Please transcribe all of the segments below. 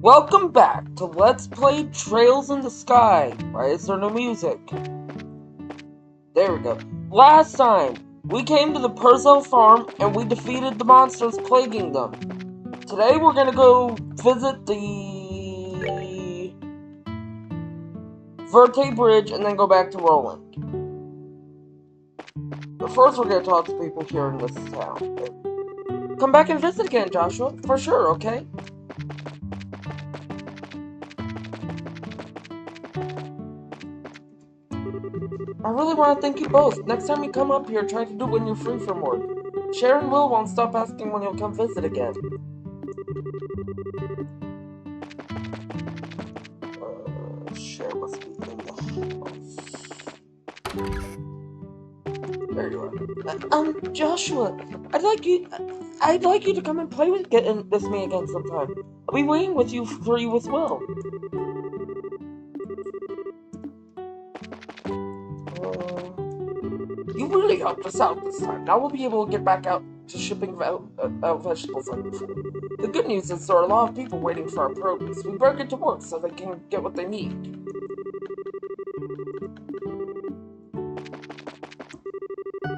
Welcome back to Let's Play Trails in the Sky. Why is there no music? There we go. Last time, we came to the Perzel farm and we defeated the monsters plaguing them. Today we're gonna go visit the Verte Bridge and then go back to Rolent. But first we're gonna talk to people here in this town. Come back and visit again, Joshua. For sure, okay? I really want to thank you both. Next time you come up here, try to do it when you're free from work. Sharon and Will won't stop asking when you'll come visit again. Sharon must be in the house. There you are. Joshua, I'd like you to come and play with me again sometime. I'll be waiting for you with Will. You really helped us out this time. Now we'll be able to get back out to shipping out vegetables like before. The good news is there are a lot of people waiting for our produce. We broke it to work so they can get what they need.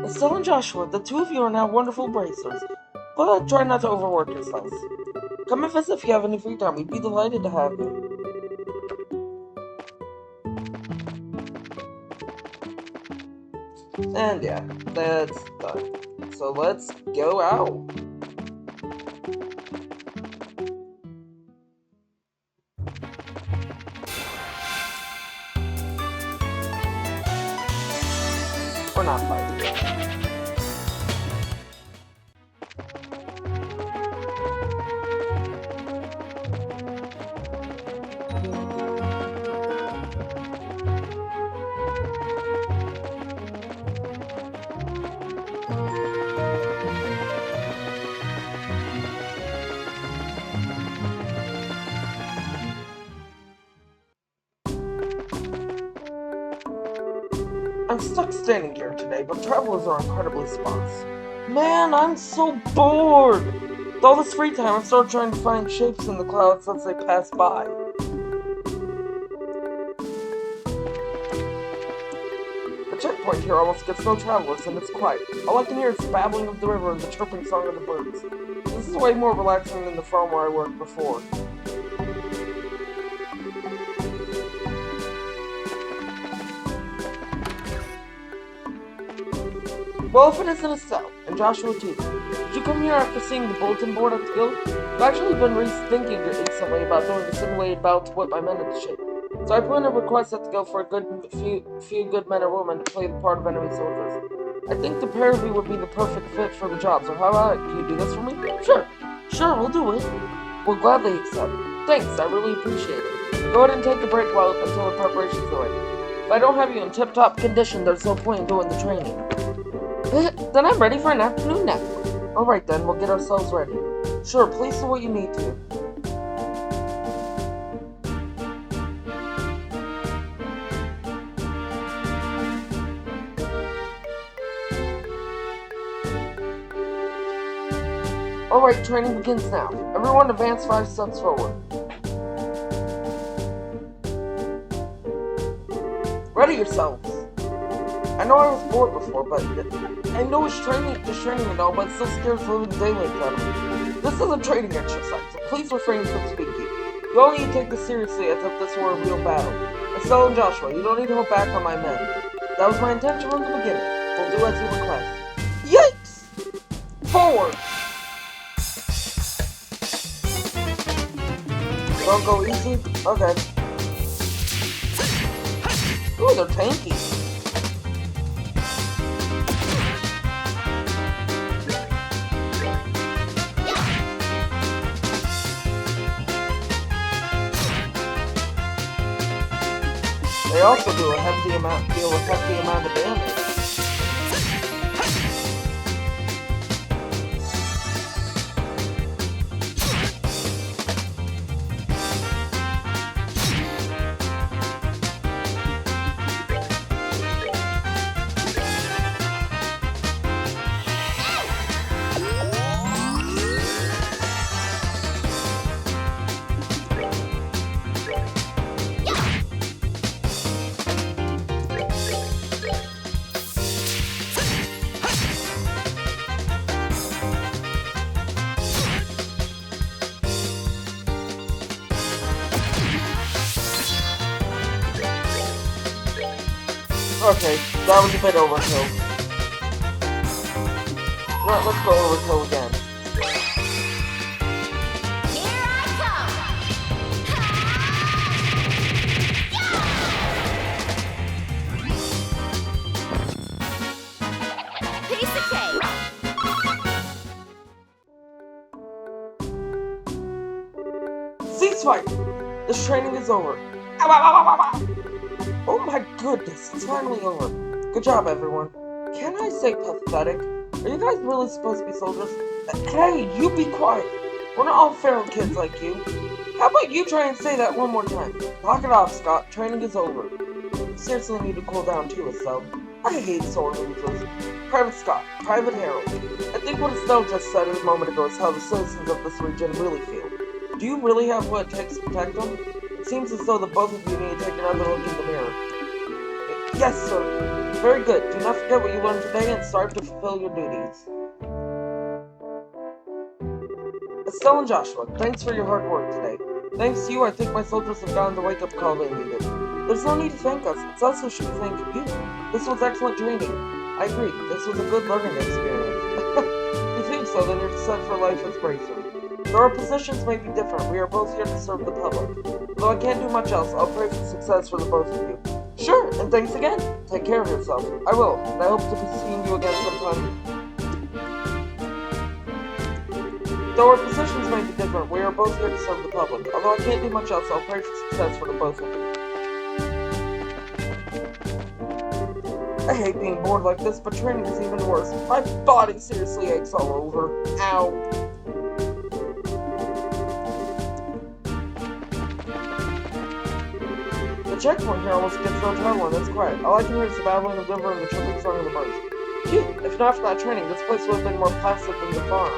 Estelle and Joshua, the two of you are now wonderful bracers, but try not to overwork yourselves. Come and visit if you have any free time. We'd be delighted to have you. And yeah, that's done. So let's go out. We're not fighting. I'm stuck standing here today, but travelers are incredibly sparse. Man, I'm so bored! With all this free time, I've started trying to find shapes in the clouds as they pass by. The checkpoint here almost gets no travelers, and it's quiet. All I can hear is the babbling of the river and the chirping song of the birds. This is way more relaxing than the farm where I worked before. Well, if it isn't Estelle, and Joshua too. Did you come here after seeing the bulletin board at the guild? I've actually been rethinking recently about doing a simulated battle to put my men into shape. So I put in a request at the guild for a few good men or women to play the part of enemy soldiers. I think the pair of you would be the perfect fit for the job, so how about it? Can you do this for me? Sure, we'll do it. We'll gladly accept. Thanks, I really appreciate it. Go ahead and take a break until the preparations are ready. If I don't have you in tip-top condition, there's no point in doing the training. Then I'm ready for an afternoon nap. Alright then, we'll get ourselves ready. Sure, please do what you need to. Alright, training begins now. Everyone advance 5 steps forward. Ready yourselves. I know I was bored before, but I know it's training and all, but it still scares the living daylights out of me. This is a training exercise, so please refrain from speaking. You all need to take this seriously as if this were a real battle. Estelle and Joshua, you don't need to hold back on my men. That was my intention from the beginning. We'll do as you request. Yikes! Forward! Don't go easy? Okay. Ooh, they're tanky. They also deal with a hefty amount of damage. Okay, that was a bit overkill. Right, let's go overkill again. Here I come! Piece of cake! Ceasefire! This training is over. Ow, ow, ow, ow, ow. Oh my goodness, it's finally over. Good job, everyone. Can I say pathetic? Are you guys really supposed to be soldiers? Hey, you be quiet. We're not all feral kids like you. How about you try and say that one more time? Knock it off, Scott. Training is over. You seriously need to cool down too, Estelle. I hate sore losers. Private Scott, Private Harold. I think what Estelle just said a moment ago is how the citizens of this region really feel. Do you really have what it takes to protect them? It seems as though the both of you need to take another look in the mirror. Yes, sir. Very good. Do not forget what you learned today and strive to fulfill your duties. Estelle and Joshua, thanks for your hard work today. Thanks to you, I think my soldiers have gotten the wake-up call they needed. There's no need to thank us. It's us who should be thanking you. This was excellent training. I agree. This was a good learning experience. You think so, then you're set for life as bracers. Though our positions may be different, we are both here to serve the public. Though I can't do much else, I'll pray for success for the both of you. Sure, and thanks again. Take care of yourself. I will, and I hope to be seeing you again sometime. Though our positions may be different, we are both here to serve the public. Although I can't do much else, I'll pray for success for the both of you. I hate being bored like this, but training is even worse. My body seriously aches all over. Ow. The checkpoint here almost gets no travel and it's quiet. All I can hear is the babbling of the river and the chirping song of the birds. Phew, if not for that training, this place would have been more placid than the farm.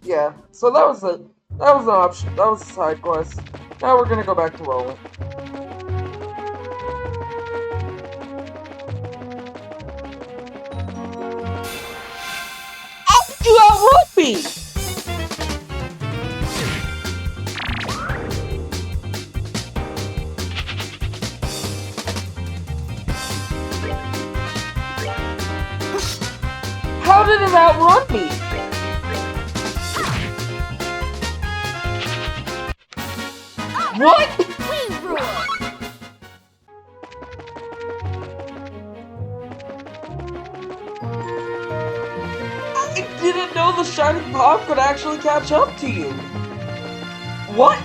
Yeah, so that was it. That was an option. That was a side quest. Now we're gonna go back to Rolent. How did you outrun me? How did it outrun me? What? We rule! I didn't know the shining pop could actually catch up to you. What?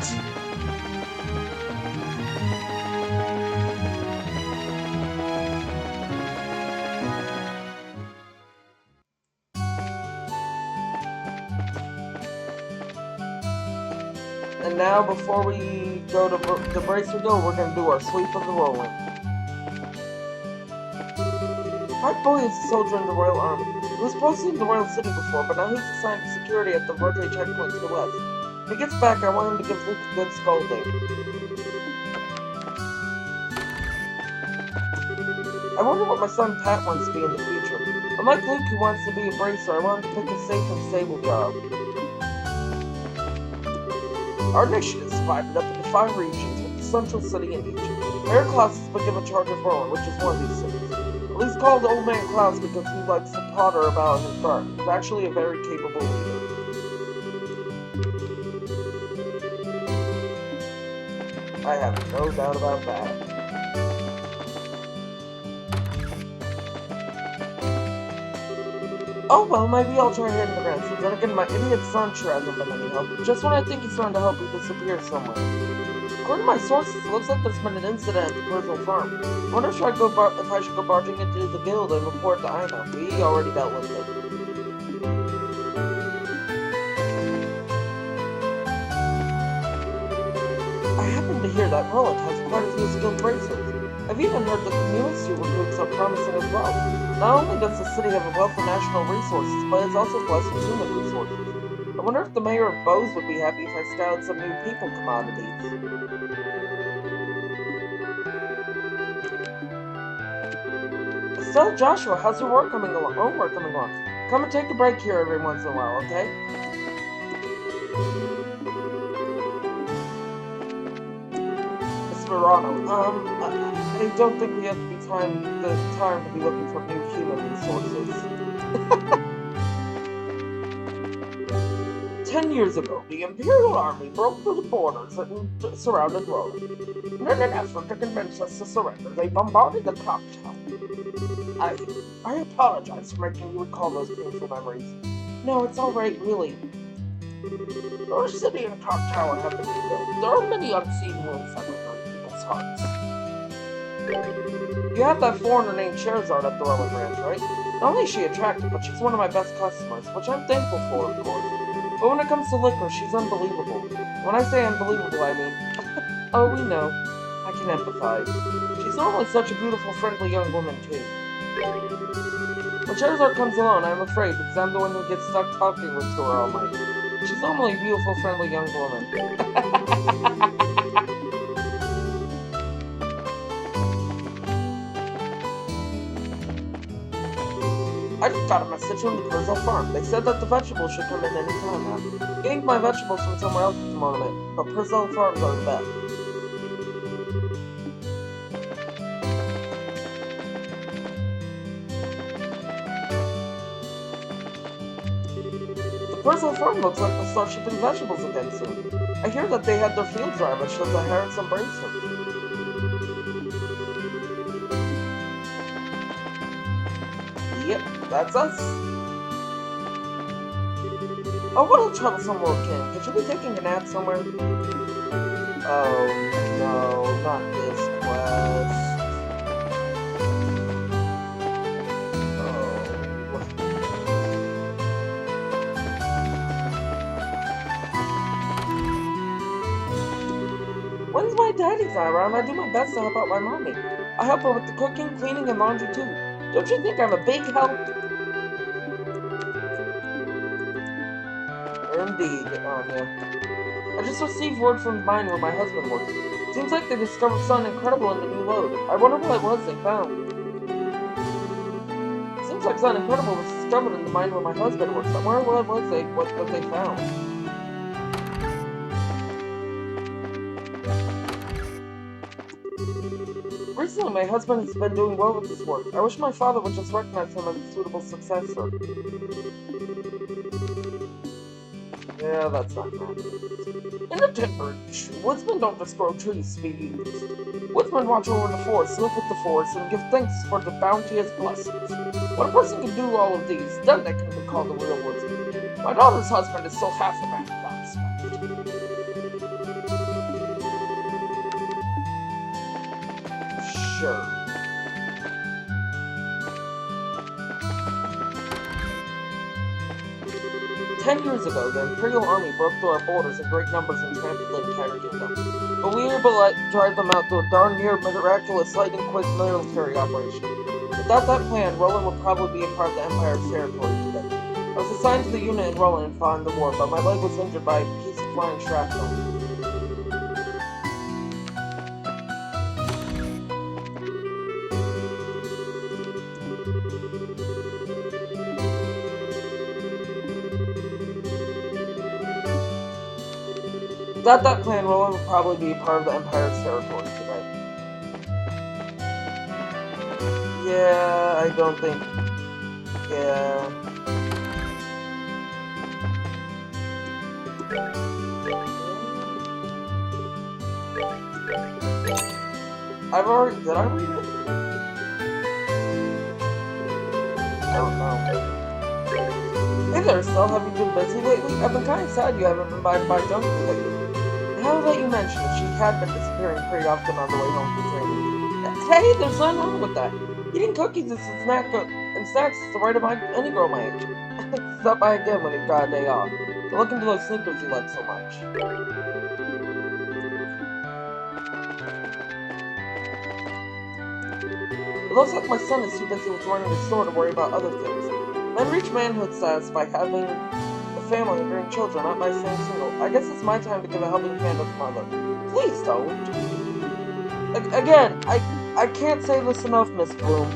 And now, before we go to the bracer guild, we're gonna do our sweep of the Rolent. My boy is a soldier in the Royal Army. He was posted in the Royal City before, but now he's assigned to security at the Verte checkpoint to the west. When he gets back, I want him to give Luke a good scolding. I wonder what my son Pat wants to be in the future. Unlike Luke, who wants to be a bracer, I want him to pick a safe and stable job. Our nation is divided up into 5 regions, with the central city in each. Mayor Klaus has been given charge of Rolent, which is one of these cities. Well, he's called Old Man Klaus because he likes to potter about in his bar. He's actually a very capable leader. I have no doubt about that. Oh well, maybe I'll try hitting the ground. Then again, my idiot son sure hasn't been any help. Just when I think he's trying to help, he disappears somewhere. According to my sources, it looks like there's been an incident at the Perzel Farm. I wonder if I should go barging into the guild and report to Ina. We already dealt with it. I happen to hear that Rolent has quite a few skilled bracers. I've even heard that the newest two recruits are promising as well. Not only does the city have a wealth of national resources, but it's also blessed with human resources. I wonder if the mayor of Bose would be happy if I scouted some new people commodities. Estelle, Joshua, how's your work coming along? Homework coming along? Come and take a break here every once in a while, okay? Ronald. I don't think we have the time to be looking for new human resources. 10 years ago, the Imperial Army broke through the borders and surrounded Rolent. In an effort to convince us to surrender, they bombarded the clock tower. I apologize for making you recall those painful memories. No, it's all right, really. Our city and clock tower have been rebuilt. There are many unseen wounds that live on people's hearts. You have that foreigner named Sherazard at the Rolent Ranch, right? Not only is she attractive, but she's one of my best customers, which I'm thankful for, of course. But when it comes to liquor, she's unbelievable. When I say unbelievable, I mean... oh, we know. I can empathize. She's normally such a beautiful, friendly young woman, too. When Sherazard comes alone, I'm afraid, because I'm the one who gets stuck talking with her all night. She's normally a beautiful, friendly young woman. I just got a message from the Perzel farm. They said that the vegetables should come in any time now. Getting my vegetables from somewhere else is a monument, but Perzel farms are the best. The Perzel farm looks like they'll start shipping vegetables again soon. I hear that they had their fields ravaged, so I hired some bracelets. Yep, that's us. Oh, what a troublesome little kid. Could you be taking a nap somewhere? Oh, no, not this quest. When's my daddy's not around? I do my best to help out my mommy. I help her with the cooking, cleaning, and laundry too. Don't you think I'm a big help? Indeed, Anya. I just received word from the mine where my husband works. Seems like they discovered something incredible in the new load. I wonder what it was they found. Seems like something incredible was discovered in the mine where my husband works. I wonder what they found. Recently, my husband has been doing well with his work. I wish my father would just recognize him as a suitable successor. Yeah, that's not happening. In the timber industry, woodsmen don't just grow trees to be used. Woodsmen watch over the forest, live with the forest, and give thanks for the bounteous blessings. When a person can do all of these, then they can be called a real woodsman. My daughter's husband is still half a man in that respect. Sure. Ten years ago, the Imperial Army broke through our borders in great numbers and trampled the entire kingdom. But we were able to drive them out through a darn near miraculous lightning-quick military operation. Without that plan, Rolent would probably be a part of the Empire's territory today. I was assigned to the unit in Rolent and fought in the war, but my leg was injured by a piece of flying shrapnel. Without that plan, Rolent would probably be a part of the Empire's territory today. Yeah, I don't think... Yeah... I've already... Did I read it? I don't know. Hey there, Estelle. Have you been busy lately? I've been kind of sad you haven't been by junk food lately. Now that you mention it, she had been disappearing pretty often on the way home from training. Hey, there's nothing wrong with that. Eating cookies is and snacks is the right of any girl my age. Stop by again when you've got a day off. To look into those sneakers you like so much. It looks like my son is too busy with running the store to worry about other things. Men reach manhood status by having a family and bring children, not by staying single. I guess it's my time to give a helping hand to mother. Please don't. Again, I can't say this enough, Miss Bloom.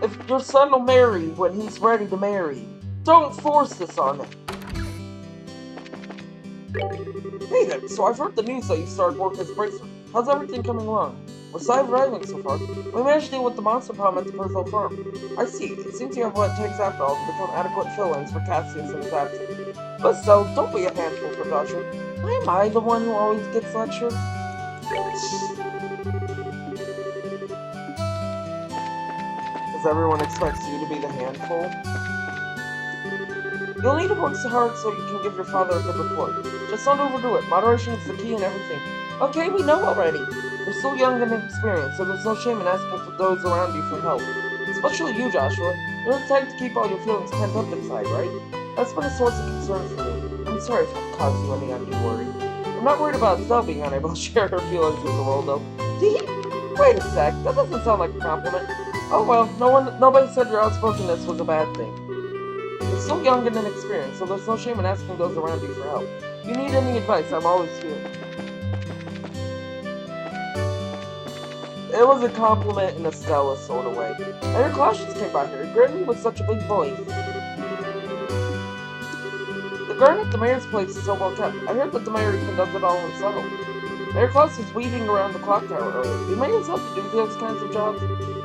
If your son will marry when he's ready to marry, don't force this on him. Hey there, so I've heard the news that you started work as bracelet. How's everything coming along? We're surviving so far. We managed to deal with the monster problem at the Perzel Farm. I see. It seems you have what it takes after all to become adequate fill-ins for Cassius in his absence. But still, don't be a handful for Joshua. Why am I the one who always gets lectured? Because everyone expects you to be the handful? You'll need to work so hard so you can give your father a good report. Just don't overdo it. Moderation is the key in everything. Okay, we know already. You're still young and inexperienced, so there's no shame in asking for those around you for help. Especially you, Joshua. You're the type to keep all your feelings pent up inside, right? That's been a source of concern for me. I'm sorry if I've caused you any undue worry. I'm not worried about Estelle being unable to share her feelings with the world, though. Wait a sec. That doesn't sound like a compliment. Oh well, nobody said your outspokenness was a bad thing. You're still young and inexperienced, so there's no shame in asking those around you for help. If you need any advice, I'm always here. It was a compliment in a Stella sort of way. I heard Cassius came by here. He greeted me with such a big voice. The garden at the mayor's place is so well kept. I heard that the mayor even does it all himself. Mayor Klaus was weaving around the clock tower earlier. The mayor's help to do those kinds of jobs.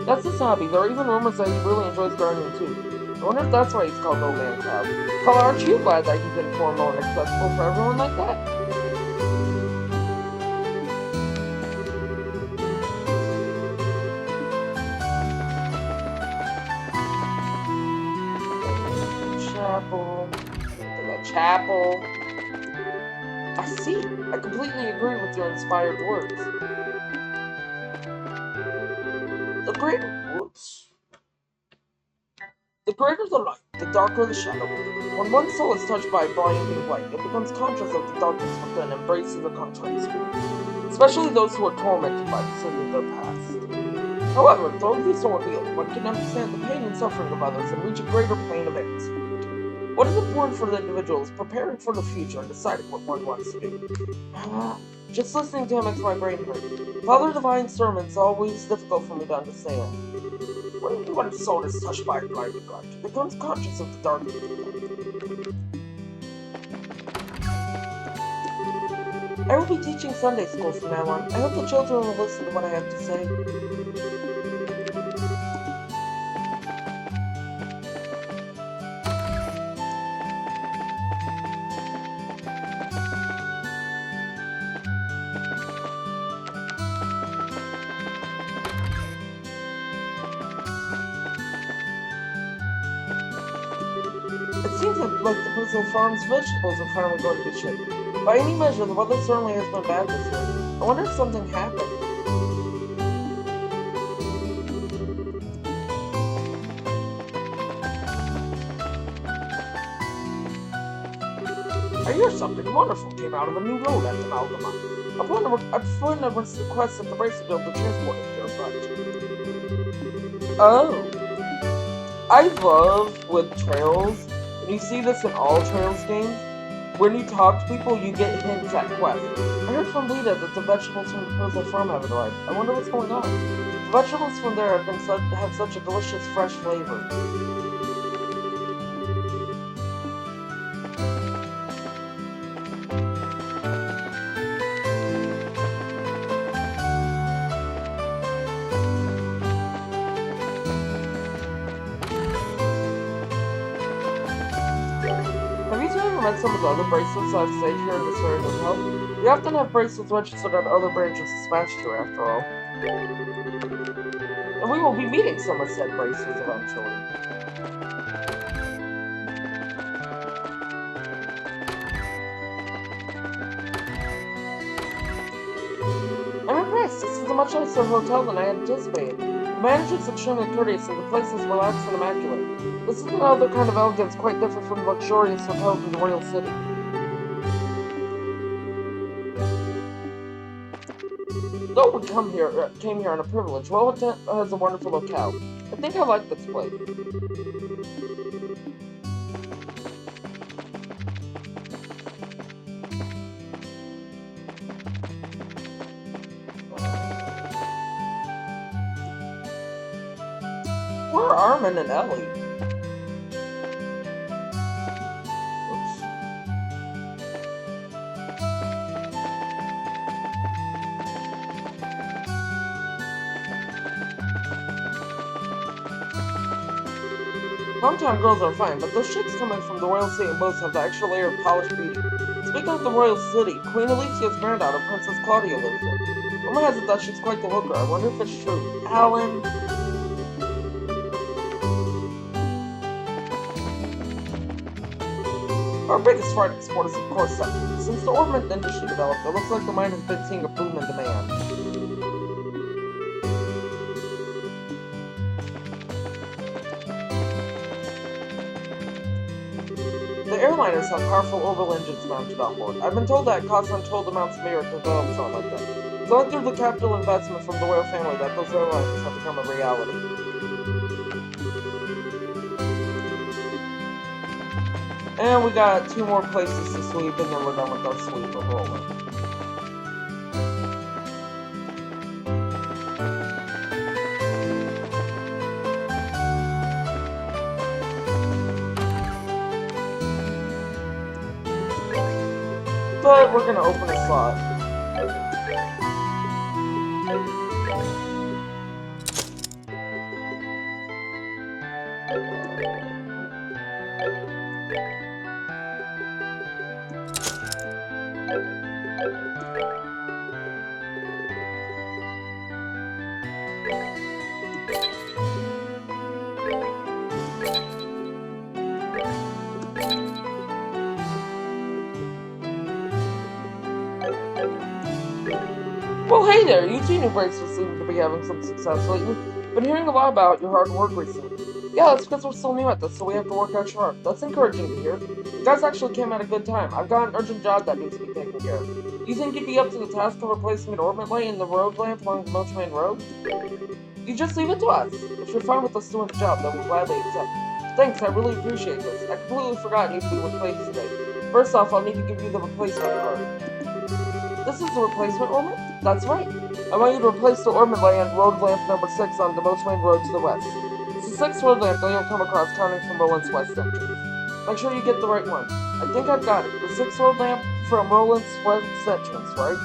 That's his hobby. There are even rumors that he really enjoys gardening too. I wonder if that's why he's called Old Man Cloud. Well, aren't you glad that he's informal and accessible for everyone like that? Chapel. I see. I completely agree with your inspired words. The greater the light, the darker the shadow. When one soul is touched by blinding light, it becomes conscious of the darkness within and embraces the contrast. Especially those who are tormented by the sin of their past. However, though these are real, one can understand the pain and suffering of others and reach a greater plane of ecstasy. What is important for the individual is preparing for the future and deciding what one wants to do. Just listening to him makes my brain hurt. Father Divine's sermons are always difficult for me to understand. When one's soul is touched by blinding light, it becomes conscious of the darkness. I will be teaching Sunday school from now on. I hope the children will listen to what I have to say. It seems like the Perzel Farm's vegetables are finally going to be shipped. By any measure, the weather certainly has been bad this year. I wonder if something happened. I hear something wonderful came out of a new Rolent amalgama. Upon a request at the Bracer Guild to transport it here, but... Oh. I love with trails, and you see this in all Trails games, when you talk to people, you get hints at quests. I heard from Lita that the vegetables from the Perzel Farm have arrived. I wonder what's going on. The vegetables from there have such a delicious, fresh flavor. Met some of the other bracelets I've stayed here in this very hotel. We often have bracelets registered at other branches of Smash here, after all. And we will be meeting some of said bracelets eventually. I'm impressed. This is a much nicer hotel than I had anticipated. The manager is extremely courteous and the place is relaxed and immaculate. This is another kind of elegance quite different from the luxurious hotels in the royal city. Though we came here on a privilege, Rolent has a wonderful locale. I think I like this place. Where are Armin and Ellie? Hometown girls are fine, but those chicks coming from the royal city and boats have the extra layer of polished beauty. Speaking of the royal city, Queen Alicia's granddaughter, Princess Claudia, lives there. Rumor has it that she's quite the hooker. I wonder if it's true. Alan. Our biggest fighting sport is, of course, soccer. Since the ornament industry developed, it looks like the mine has been seeing a boom in demand. The airliners have powerful orbital engines mounted on board. I've been told that it costs untold amounts of merit to develop something like that. It's only through the capital investment from the royal family that those airliners have become a reality. And we got 2 more places to sweep, and then we're done with our sweep of Rolent. But we're gonna open a slot. Well, hey there, you two new bracelets seem to be having some success lately. Been hearing a lot about your hard work recently. Yeah, that's because we're still new at this, so we have to work extra hard. That's encouraging to hear. You guys actually came at a good time. I've got an urgent job that needs to be taken care of. Do you think you'd be up to the task of replacing an orbit light in the road lamp along the Milch Main Road? You just leave it to us. If you're fine with us doing the job, then we'll gladly accept. Thanks, I really appreciate this. I completely forgot it needs to be replaced today. First off, I'll need to give you the replacement card. This is the replacement ornament? That's right. I want you to replace the ornament light on road lamp number 6 on the Milch Main Road to the west. It's the 6th road lamp that you'll come across counting from Rolent's west entrance. Make sure you get the right one. I think I've got it. The 6th road lamp from Rolent's west entrance, right?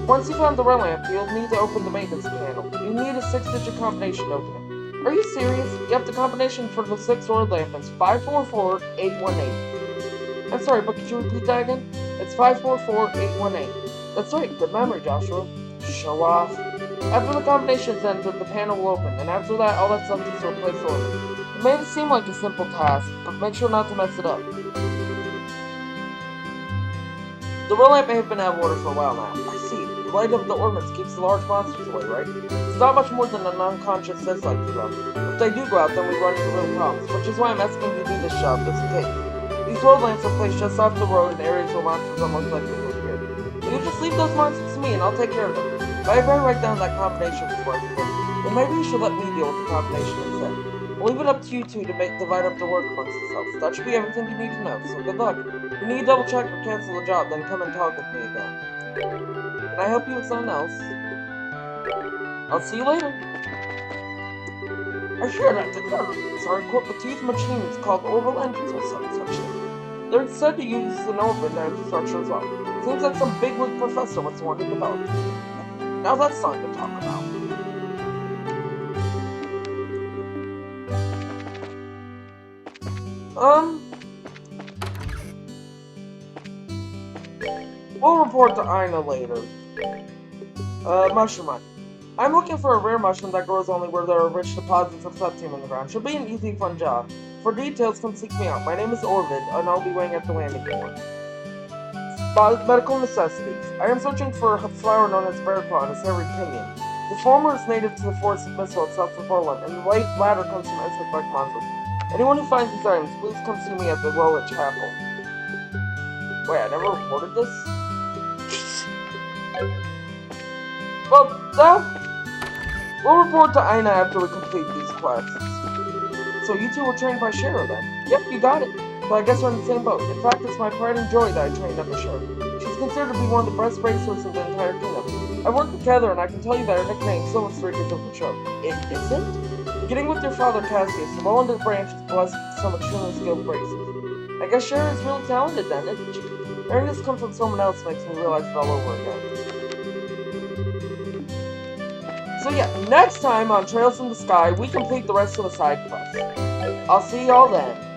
Once you found the right lamp, you'll need to open the maintenance panel. You need a 6-digit combination to open it. Are you serious? Yep, the combination for the 6th road lamp is 544818. I'm sorry, but could you repeat that again? It's 544818. That's right, good memory, Joshua. Show off. After the combination is entered, the panel will open, and after that, all that's left is to replace the ornament. It may seem like a simple task, but make sure not to mess it up. The road lamp may have been out of order for a while now. I see. The light of the ornaments keeps the large monsters away, right? It's not much more than an unconscious dislike for them. If they do go out, then we run into real problems, which is why I'm asking you to do this job just in case. These road lamps are placed just off the road in areas where monsters are most likely to appear. You just leave those monsters to me and I'll take care of them. But I better write down that combination before I forget. Then maybe you should let me deal with the combination instead. I'll leave it up to you two to divide up the work amongst yourselves. That should be everything you need to know, so good luck. If you need to double check or cancel the job, then come and talk with me again. Can I help you with something else? I'll see you later. I hear that the currents are equipped with huge machines called orbital engines or some such thing. They're said to use an orbit infrastructure as well. Seems like some bigwig professor was the one who developed it. Now that's something to talk about. We'll report to Ina later. Mushroom Mine. I'm looking for a rare mushroom that grows only where there are rich deposits of septium in the ground. Should be an easy, fun job. For details, come seek me out. My name is Orvid, and I'll be waiting at the landing port. Medical necessities. I am searching for a flower known as Bearclaw and a hairy pinion. The former is native to the forest of Missile south of Rolent, and the latter comes from insect-like monsters. Anyone who finds these items, please come see me at the Rolent Chapel. Wait, I never reported this? Well, we'll report to Ina after we complete these quests. So you two were trained by Shara then? Yep, you got it. So I guess we're in the same boat. In fact, it's my pride and joy that I trained under Shara. She's considered to be one of the best racers in the entire kingdom. I worked with Heather, and I can tell you that her nickname, Silver Streak, isn't for show. It isn't? Would Getting with your father Cassius, the Rolent branch is blessed with some extremely skilled bracers. I guess Sharon's really talented then, isn't she? Hearing this come from someone else makes me realize it all over again. So yeah, next time on Trails in the Sky, we complete the rest of the side quest. I'll see y'all then.